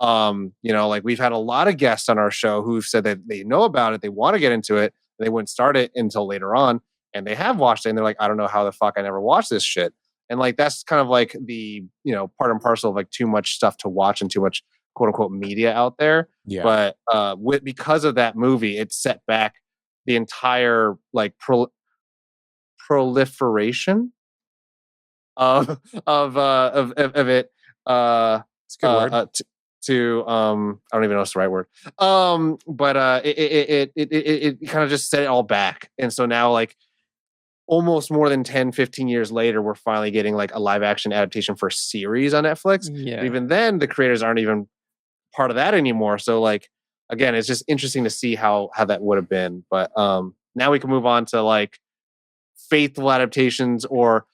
Like we've had a lot of guests on our show who've said that they know about it, they want to get into it, and they wouldn't start it until later on, and they have watched it and they're like, I don't know how the fuck I never watched this shit. And like that's kind of like the part and parcel of like too much stuff to watch and too much quote unquote media out there. But because of that movie, it set back the entire like proliferation of it. It's a good word. To I don't even know what's the right word. But it kind of just set it all back. And so now like almost more than 10, 15 years later, we're finally getting like a live action adaptation for a series on Netflix. Yeah. And even then the creators aren't even part of that anymore. So like again, it's just interesting to see how that would have been. But now we can move on to like faithful adaptations or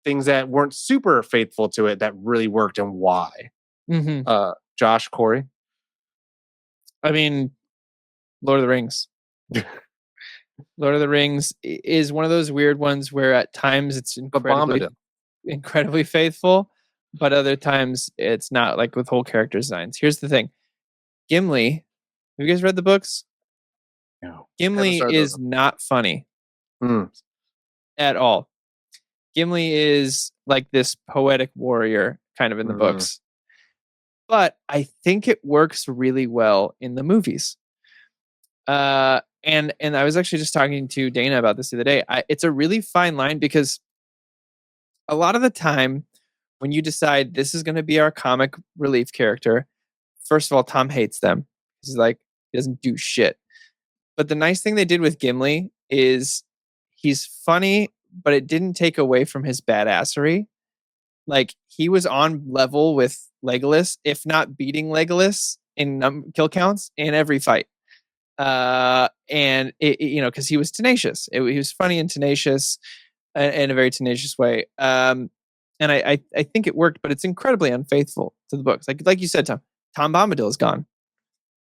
things that weren't super faithful to it that really worked, and why? Josh, Corey? I mean, Lord of the Rings. Lord of the Rings is one of those weird ones where at times it's incredibly faithful, but other times it's not, like with whole character designs. Here's the thing. Gimli, have you guys read the books? No. Gimli is not funny at all. Gimli is like this poetic warrior kind of in the books. But I think it works really well in the movies. And I was actually just talking to Dana about this the other day. It's a really fine line because a lot of the time when you decide this is going to be our comic relief character, first of all, Tom hates them. He's like, he doesn't do shit. But the nice thing they did with Gimli is he's funny, but it didn't take away from his badassery. Like, he was on level with Legolas, if not beating Legolas in kill counts in every fight. And because he was tenacious. He was funny and tenacious in a very tenacious way. And I think it worked, but it's incredibly unfaithful to the books. Like you said, Tom Bombadil is gone.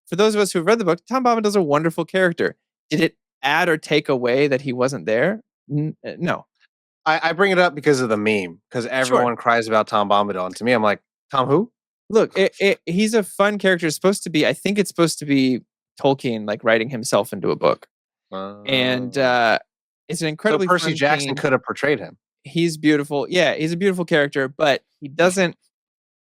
For those of us who have read the book, Tom Bombadil is a wonderful character. Did it add or take away that he wasn't there? No. I bring it up because of the meme, because everyone cries about Tom Bombadil, and to me, I'm like, Tom who? Look, he's a fun character. I think it's supposed to be Tolkien like writing himself into a book, and it's an incredibly. So Percy Jackson could have portrayed him. He's beautiful. Yeah, he's a beautiful character, but he doesn't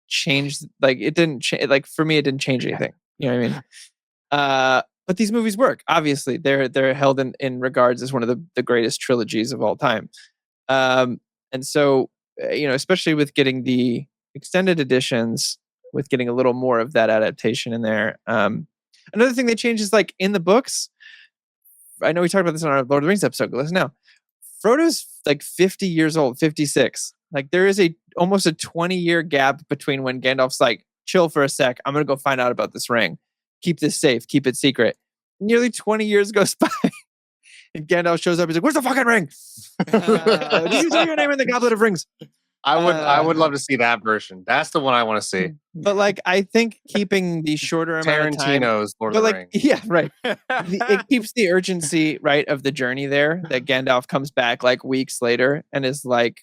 change. Like, it didn't change. Like, for me, it didn't change anything. You know what I mean? But these movies work. Obviously, they're held in regards as one of the greatest trilogies of all time. And so, especially with getting the extended editions, with getting a little more of that adaptation in there. Another thing they changed is, like, in the books, I know we talked about this on our Lord of the Rings episode, but listen now. Frodo's like 50 years old, 56. Like, there is almost a 20-year gap between when Gandalf's like, chill for a sec, I'm going to go find out about this ring. Keep this safe, keep it secret. Nearly 20 years goes by. And Gandalf shows up. He's like, "Where's the fucking ring? Did you say your name in the Goblet of Rings?" I would love to see that version. That's the one I want to see. But, like, I think keeping the shorter amount of time, Tarantino's Lord of the Rings. Yeah, right. It keeps the urgency, right, of the journey there. That Gandalf comes back like weeks later and is like,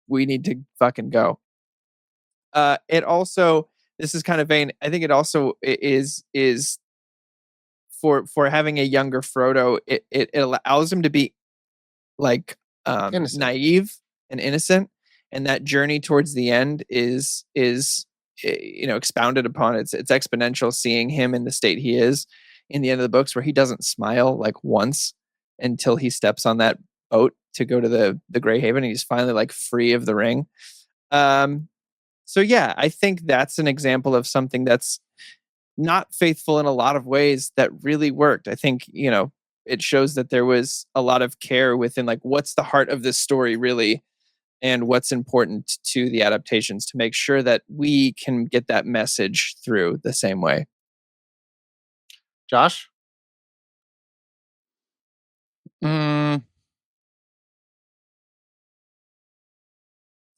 "We need to fucking go." It also, this is kind of vain. I think it also is for having a younger Frodo, it allows him to be like naive and innocent, and that journey towards the end is expounded upon. It's exponential, seeing him in the state he is in the end of the books, where he doesn't smile like once until he steps on that boat to go to the Greyhaven, and he's finally like free of the ring. So yeah, I think that's an example of something that's not faithful in a lot of ways that really worked. I think, it shows that there was a lot of care within, like, what's the heart of this story really, and what's important to the adaptations to make sure that we can get that message through the same way. Josh? I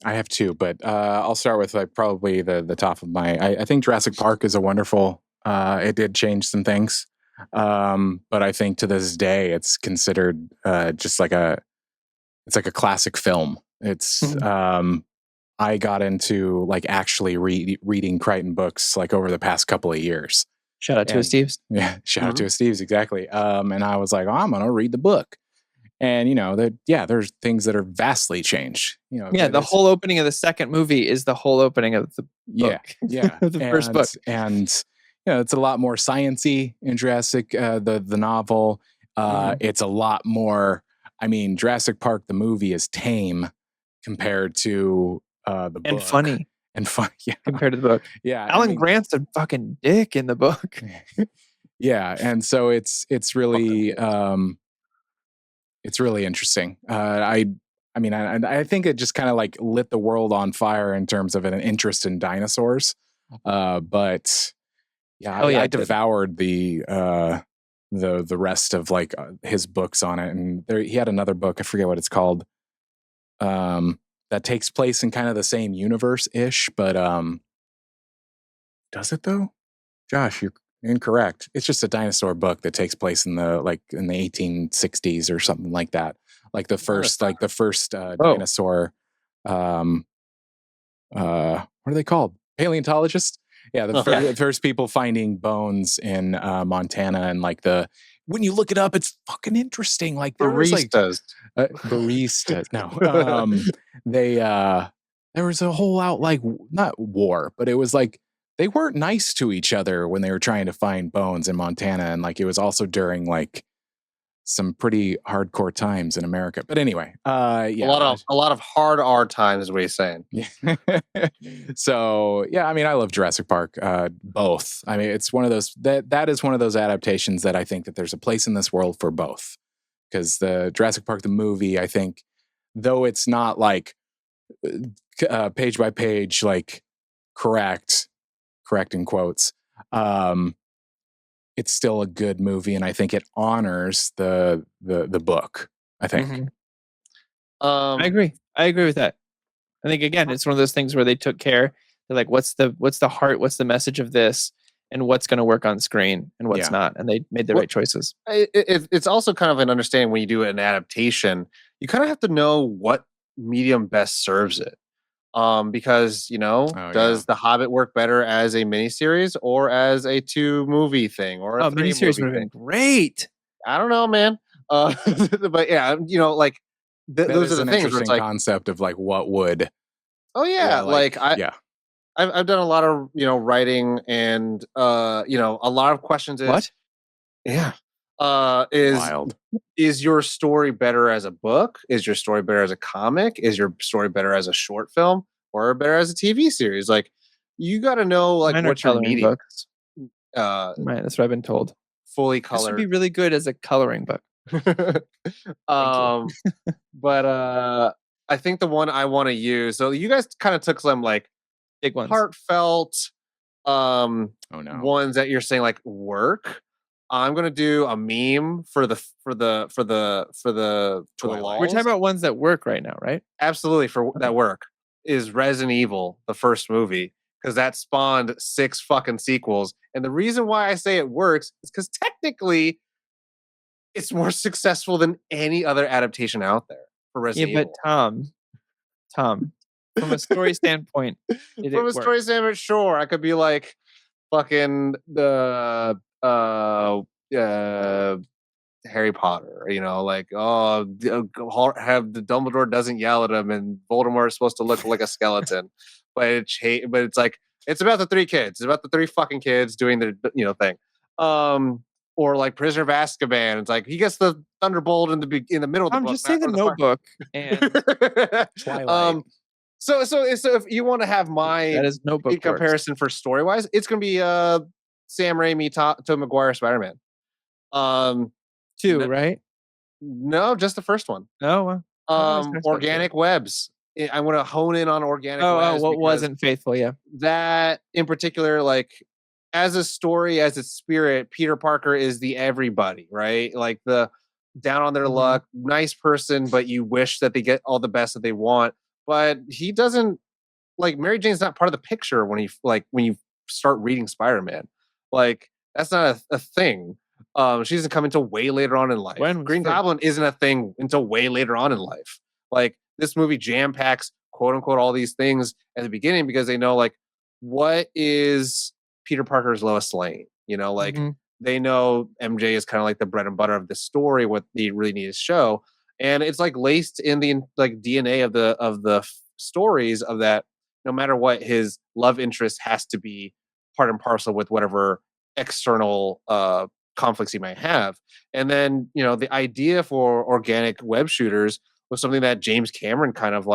have two, but I'll start with, like, probably the top of my. I think Jurassic Park is a wonderful. It did change some things, but I think to this day it's considered just like it's like a classic film. It's I got into, like, actually reading Crichton books, like, over the past couple of years. Shout out to Steve's. Yeah, shout out to Steve's, exactly. And I was like, I'm gonna read the book. And there's things that are vastly changed. The whole opening of the second movie is the whole opening of the book. Yeah, the first book. And it's a lot more sciencey in Jurassic, the novel. It's a lot more. I mean, Jurassic Park the movie is tame compared to the book, and funny, yeah, compared to the book. Yeah, Alan Grant's a fucking dick in the book. Yeah, and so it's really. It's really interesting. I think it just kind of, like, lit the world on fire in terms of an interest in dinosaurs. But yeah, I devoured the rest of, like, his books on it. And he had another book, I forget what it's called, that takes place in kind of the same universe ish, but does it though? Josh, you're incorrect. It's just a dinosaur book that takes place in the 1860s or something like that. Like the first dinosaur. What are they called? Paleontologists. Yeah, the first people finding bones in Montana, and when you look it up, it's fucking interesting. Like there was baristas. No, there was a whole out not war, but it was like they weren't nice to each other when they were trying to find bones in Montana, and it was also during some pretty hardcore times in America. But anyway, a lot of hard R times is what he's saying. So yeah, I mean, I love Jurassic Park. Both. I mean, it's one of those that is one of those adaptations that I think that there's a place in this world for both. Because the Jurassic Park the movie, I think, though it's not page by page correct in quotes, it's still a good movie, and I think it honors the book. I think. Mm-hmm. I agree with that. I think again, it's one of those things where they took care. They're like, what's the heart? What's the message of this? And what's going to work on screen and what's not? And they made the right choices. It's also kind of an understanding when you do an adaptation, you kind of have to know what medium best serves it. Because does The Hobbit work better as a miniseries or as a 2-movie thing or a 3-movie miniseries would have been great. I don't know, man. But yeah, those are the things where it's concept of what would. Oh yeah, I've done a lot of writing and a lot of questions is what? Yeah. Is wild. Is your story better as a book? Is your story better as a comic? Is your story better as a short film or better as a TV series? You got to know what your medium books. That's what I've been told. Fully colored. This would be really good as a coloring book. But I think the one I want to use. So you guys kind of took some big ones, heartfelt ones that you're saying work. I'm gonna do a meme for the law. We're talking about ones that work right now, right? Absolutely, for that work is Resident Evil, the first movie, because that spawned 6 fucking sequels. And the reason why I say it works is because technically it's more successful than any other adaptation out there for Resident Evil. But Tom, from a story standpoint, story standpoint, sure, I could be fucking the Harry Potter, have the Dumbledore doesn't yell at him and Voldemort is supposed to look like a skeleton, but it's it's about the 3 kids. It's about the 3 fucking kids doing their thing. Or Prisoner of Azkaban. It's he gets the Thunderbolt in the middle of the book. Just say the Notebook and Twilight. So if you want to have my that is Notebook comparison for story wise, it's gonna be Sam Raimi, Tobey Maguire, Spider-Man. 2, right? No, just the first one. Oh, well. Organic webs. I want to hone in on organic webs. What wasn't faithful? Yeah, that in particular, as a story, as a spirit, Peter Parker is the everybody, right? The down on their luck, nice person, but you wish that they get all the best that they want. But he doesn't Mary Jane's not part of the picture when you start reading Spider-Man. That's not a thing. She doesn't come until way later on in life. Green Goblin isn't a thing until way later on in life. This movie jam packs quote unquote all these things at the beginning because they know what is Peter Parker's Lois Lane. They know MJ is kind of the bread and butter of the story. What they really need to show, and it's laced in the DNA of the stories of that. No matter what, his love interest has to be part and parcel with whatever external conflicts he might have. And then, the idea for organic web shooters was something that James Cameron kind of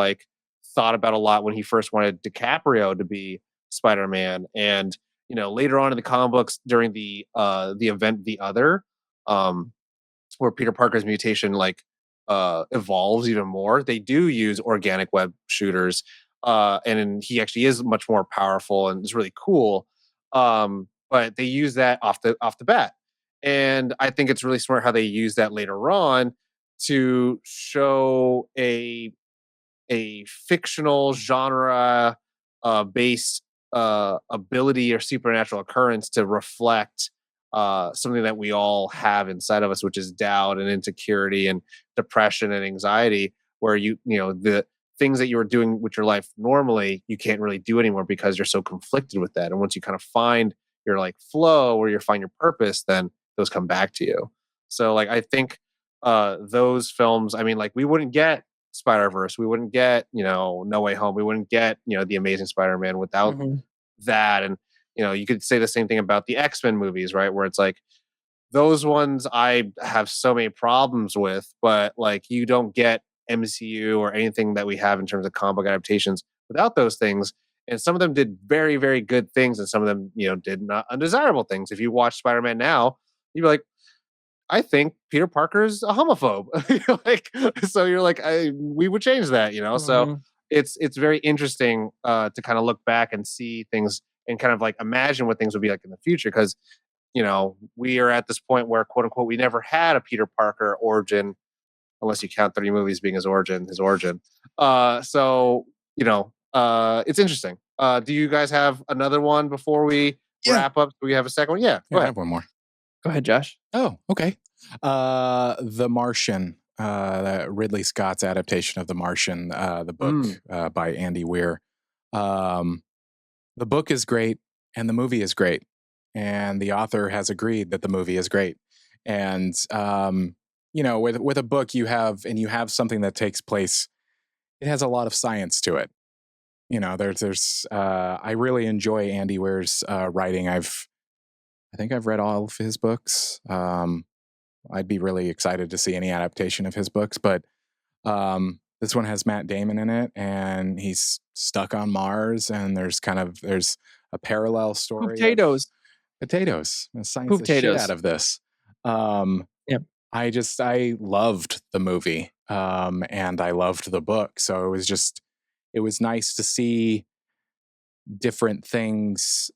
thought about a lot when he first wanted DiCaprio to be Spider-Man. And, later on in the comic books during the event, The Other, where Peter Parker's mutation evolves even more, they do use organic web shooters. And he actually is much more powerful and it's really cool. But they use that off the bat. And I think it's really smart how they use that later on to show a a fictional genre based ability or supernatural occurrence to reflect something that we all have inside of us, which is doubt and insecurity and depression and anxiety, where the things that you were doing with your life normally, you can't really do anymore because you're so conflicted with that. And once you kind of find your like flow or you find your purpose, then those come back to you. So like I think those films, I mean, like we wouldn't get Spider-Verse, we wouldn't get, No Way Home, we wouldn't get, The Amazing Spider-Man without that. And you could say the same thing about the X-Men movies, right? Where it's like those ones I have so many problems with, but like you don't get MCU or anything that we have in terms of comic book adaptations without those things. And some of them did very, very good things, and some of them, did not undesirable things. If you watch Spider-Man now, you'd be like, I think Peter Parker's a homophobe. So you're like, we would change that, So it's very interesting to kind of look back and see things and kind of like imagine what things would be like in the future. Because, we are at this point where, quote unquote, we never had a Peter Parker origin, unless you count 30 movies being his origin. So, it's interesting. Do you guys have another one before we wrap up? Do we have a second one? Yeah, go ahead. I have one more. Go ahead, Josh. Oh, okay. The Martian, Ridley Scott's adaptation of The Martian, the book by Andy Weir. The book is great and the movie is great. And the author has agreed that the movie is great. And, with a book you have something that takes place, it has a lot of science to it. I really enjoy Andy Weir's writing. I think I've read all of his books. I'd be really excited to see any adaptation of his books, but this one has Matt Damon in it, and he's stuck on Mars, and there's a parallel story. Potatoes. Science the shit out of this. Yep. I loved the movie, and I loved the book, so it was nice to see different things.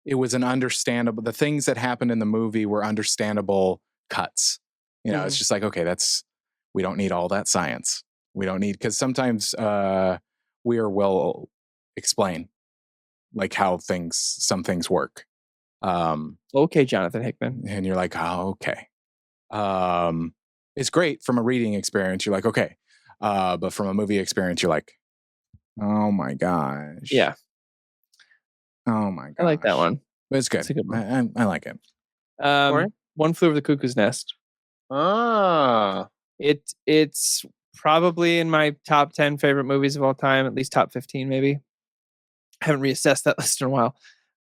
It was the things that happened in the movie were understandable cuts. It's just like, okay, we don't need all that science. We don't need, because sometimes Weir will explain like how some things work. Okay, Jonathan Hickman. And you're like, oh, okay. It's great from a reading experience. You're like, okay. But from a movie experience, you're like, oh my gosh. Yeah. Oh my god! I like that one. But it's good. It's a good one. I like it. One Flew Over the Cuckoo's Nest. It's probably in my top 10 favorite movies of all time, at least top 15 maybe. I haven't reassessed that list in a while.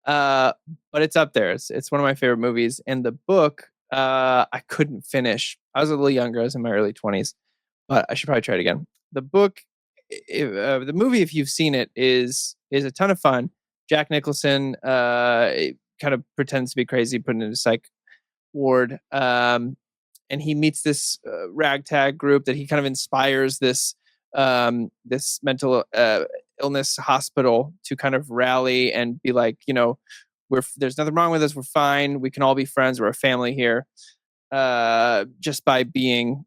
But it's up there. It's one of my favorite movies. And the book, I couldn't finish. I was a little younger. I was in my early 20s, but I should probably try it again. The book, the movie, if you've seen it, is a ton of fun. Jack Nicholson kind of pretends to be crazy, put in a psych ward, and he meets this ragtag group that he kind of inspires this mental illness hospital to kind of rally and be like, there's nothing wrong with us. We're fine. We can all be friends. We're a family here. Just by being,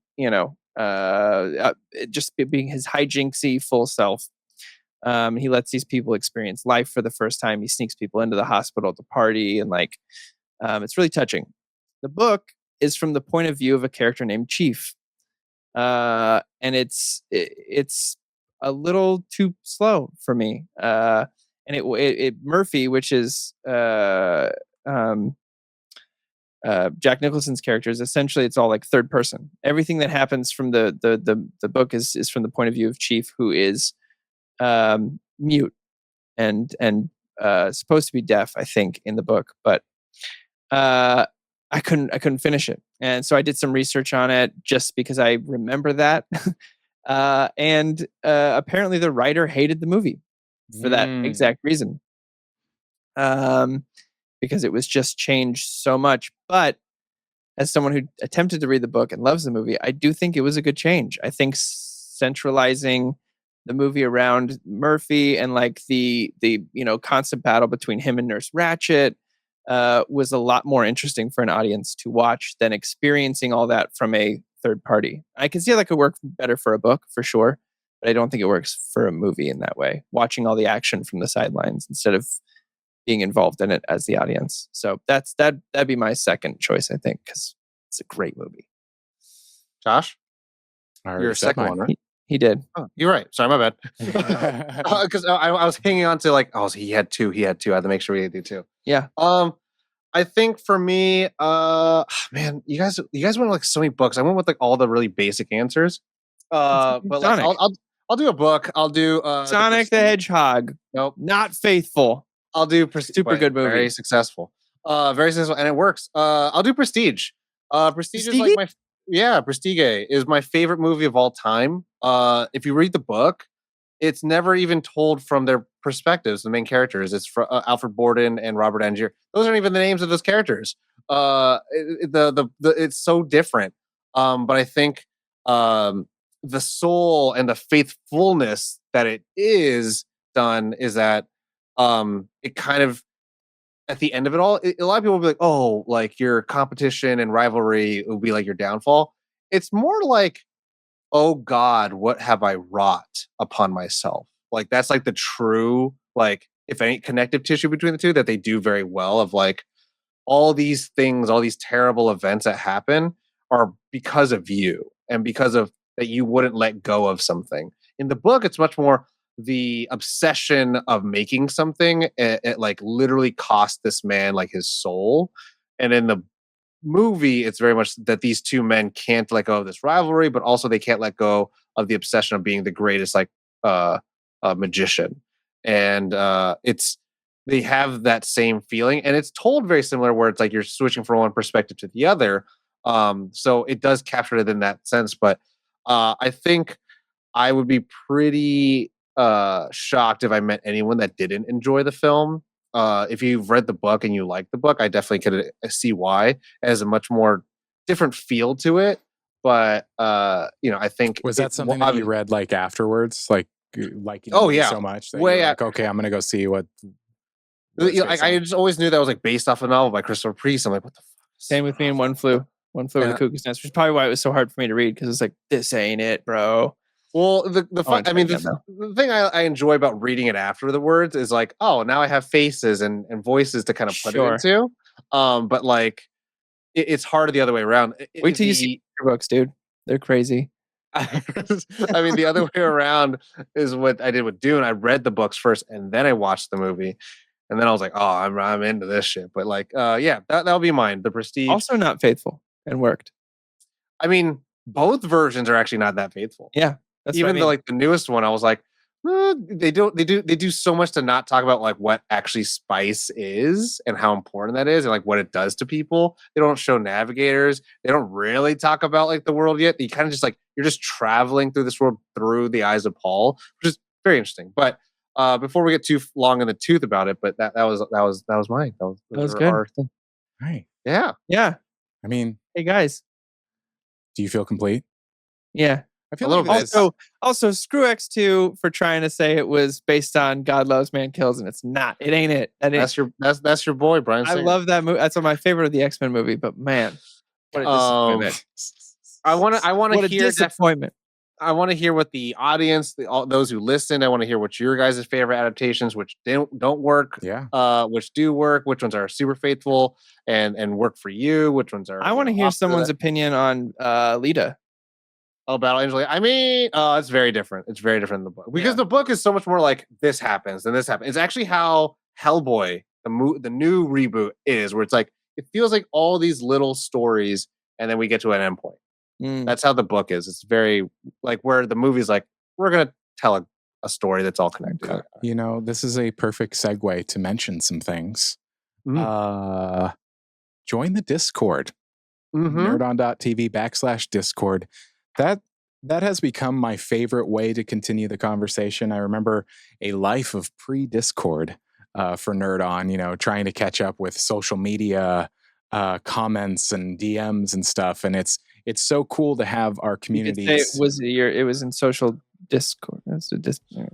just being his hijinksy full self. He lets these people experience life for the first time. He sneaks people into the hospital to party, and it's really touching. The book is from the point of view of a character named Chief, and it's a little too slow for me. And it Murphy, which is Jack Nicholson's character, is essentially, it's all like third person. Everything that happens from the book is from the point of view of Chief, who is mute and supposed to be deaf, I think, in the book, but I couldn't finish it, and so I did some research on it just because I remember that. And apparently the writer hated the movie for that exact reason, because it was just changed so much. But as someone who attempted to read the book and loves the movie, I do think it was a good change. I think centralizing the movie around Murphy and the constant battle between him and Nurse Ratched was a lot more interesting for an audience to watch than experiencing all that from a third party. I can see how that could work better for a book for sure, but I don't think it works for a movie in that way. Watching all the action from the sidelines instead of being involved in it as the audience. So that'd be my second choice, I think, because it's a great movie. Josh, your second one, right? He did. Oh, you're right. Sorry, my bad. Because I was hanging on to like, he had two. I had to make sure we did two. Yeah. I think for me, man, you guys went like so many books. I went with like all the really basic answers. But like, I'll do a book. I'll do Sonic the Hedgehog. Nope, not faithful. I'll do super good movie. Very successful. And it works. I'll do Prestige. Prestige is like Prestige is my favorite movie of all time. If you read the book, it's never even told from their perspectives. The main characters, it's Alfred Borden and Robert Angier. Those aren't even the names of those characters. It's so different. But I think the soul and the faithfulness that it is done is that it kind of, at the end of it all, a lot of people will be like, oh, like your competition and rivalry will be like your downfall. It's more like, oh God, what have I wrought upon myself? Like that's like the true, like if any connective tissue between the two that they do very well, of like all these things, all these terrible events that happen are because of you and because of that you wouldn't let go of something. In the book, it's much more the obsession of making something. It like literally cost this man like his soul. And in the movie, it's very much that these two men can't let go of this rivalry, but also they can't let go of the obsession of being the greatest like magician. And they have that same feeling, and it's told very similar where it's like you're switching from one perspective to the other. So it does capture it in that sense. But I think I would be pretty shocked if I met anyone that didn't enjoy the film. If you've read the book and you like the book, I definitely could see why. It has a much more different feel to it. But I think was that something that you read like afterwards, like liking so much that you're like, okay, I'm gonna go see what. I just always knew that was like based off a novel by Christopher Priest. I'm like, what the fuck? Same with me in One Flew Over the Cuckoo's Nest, which is probably why it was so hard for me to read, because it's like, this ain't it, bro. Well, the thing I enjoy about reading it after the words is like, oh, now I have faces and voices to kind of put it into. But like, it's harder the other way around. Wait till you see your books, dude. They're crazy. I mean, the other way around is what I did with Dune. I read the books first and then I watched the movie. And then I was like, oh, I'm into this shit. But like, that'll be mine. The Prestige. Also not faithful and worked. I mean, both versions are actually not that faithful. Yeah. Even the newest one, I was like, they do so much to not talk about like what actually spice is and how important that is and like what it does to people. They don't show navigators. They don't really talk about like the world yet. You kind of just like, you're just traveling through this world through the eyes of Paul, which is very interesting. But before we get too long in the tooth about it, but that was mine. That was good. Right. Yeah. Yeah. I mean, hey guys, do you feel complete? Yeah. I feel like also screw X2 for trying to say it was based on God Loves Man Kills, and it's not. It ain't it. That's your boy, Brian Singer. I love that movie. That's my favorite of the X-Men movie. But man, what a disappointment! I want to hear disappointment. I want to hear what the audience, all those who listen, I want to hear what your guys' favorite adaptations, which don't work, which do work, which ones are super faithful and work for you, which ones are. I want to hear someone's opinion on Lita. Oh, Battle Angel. I mean, it's very different. It's very different in the book because the book is so much more like this happens and this happens. It's actually how Hellboy, the new reboot, is, where it's like it feels like all these little stories, and then we get to an endpoint. That's how the book is. It's very like where the movie's like, we're gonna tell a story that's all connected. Okay. You know, this is a perfect segue to mention some things. Join the Discord. nerdon.tv/Discord. That has become my favorite way to continue the conversation. I remember a life of pre-Discord for Nerd On, trying to catch up with social media comments and DMs and stuff. And it's so cool to have our communities. It was in social Discord.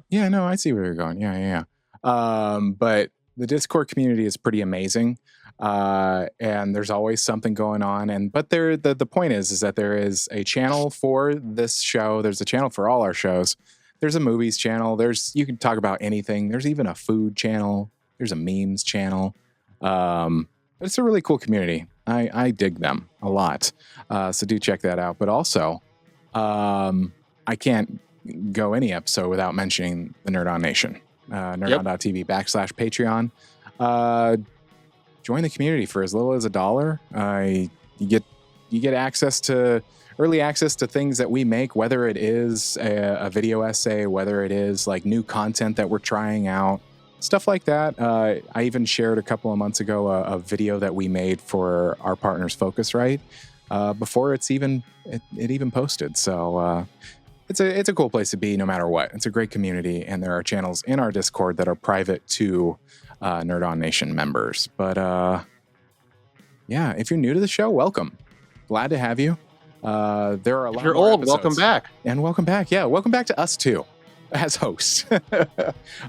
Yeah, no, I see where you're going. Yeah. But the Discord community is pretty amazing. And there's always something going on. But the point is that there is a channel for this show. There's a channel for all our shows. There's a movies channel. You can talk about anything. There's even a food channel. There's a memes channel. It's a really cool community. I dig them a lot. So do check that out. But also, I can't go any episode without mentioning the Nerd On Nation. Nerdon.tv /Patreon. Join the community for as little as $1. You get early access to things that we make, whether it is a video essay, whether it is like new content that we're trying out, stuff like that. I even shared a couple of months ago a video that we made for our partners Focusrite before it even posted. So it's a cool place to be no matter what. It's a great community, and there are channels in our Discord that are private to Nerd On Nation members. But yeah, if you're new to the show, welcome. Glad to have you. There are a lot. If you're more old, episodes. welcome back. And welcome back. Yeah, welcome back to us too, as hosts.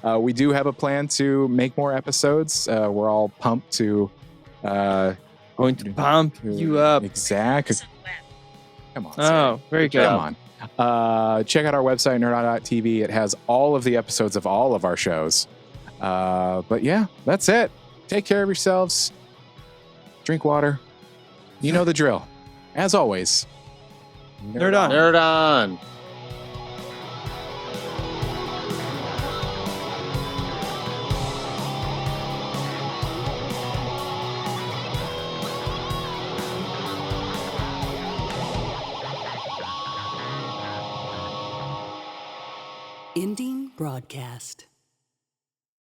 We do have a plan to make more episodes. We're all pumped to going to pump you up. Exactly. Come on. Oh, very good. Come on. Check out our website, nerdon.tv. It has all of the episodes of all of our shows. But yeah, that's it. Take care of yourselves. Drink water. You know the drill. As always, Nerd on. Nerd on. Ending broadcast.